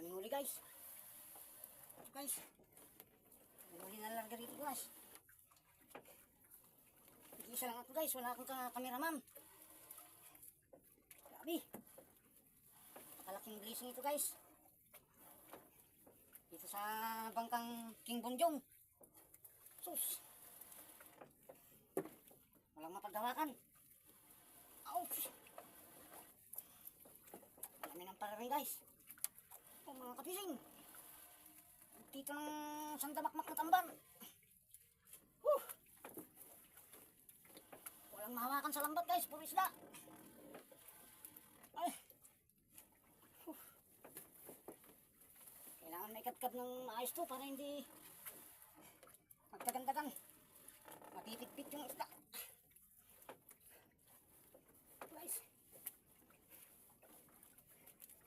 Daming huli guys. Ito guys. Daming huli na larga rito guys. Isa lang ako guys. Wala akong kameraman. Grabe. Napakalaking blessing ito guys. Dito sa bangkang King Bonjong. Sus. Walang mapagdawakan. Ouch. Marami ng parami guys. Ito mga kapising. Dito ng sandamakmak na tamban. Walang mahawakan sa lambat guys. Puro isda. Ay. Kailangan may kadkad ng maayos to para hindi magdagan-dagan. Mapipit-pit yung isda.